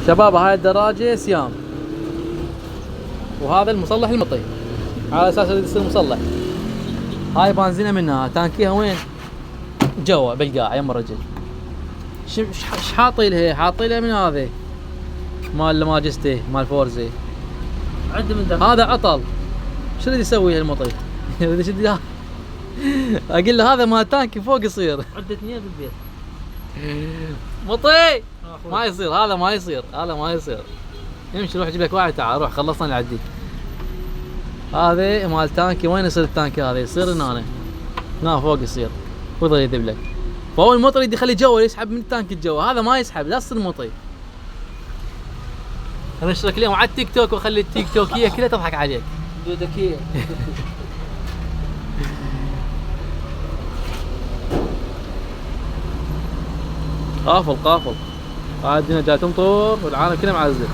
شباب هاي الدراجة سيام، وهذا المصلح المطي على اساس يصير مصلح. هاي بنزينة منها، تانكيها وين؟ جوا بالقاع يم الرجل. ايش حاطي لها؟ حاطي لها من هذا مال ماجستي مال فورزي. عد من داخل هذا عطل. شو يريد يسوي هالمطي؟ يريد يشد. اقول له هذا مال تانكي فوق يصير. عدة نية بالبيت. مطي ما يصير، هذا ما يصير، هذا ما يصير. امشي روح جيب لك واحد، تعال روح خلصنا نعدي. هذا مال تانكي. وين يصير التانكي هذا؟ يصير هنا فوق يصير ويظل يذب لك. فهو المطر يدي يخلي جوا يسحب من التانك الجوا، هذا ما يسحب. لا تصير مطي. انا اشترك اليوم على التيك توك واخلي التيك توكيه كلها تضحك عليك. دودكية. قافل قافل. هاي الدنيا جاي تمطر والعالم كله معزل.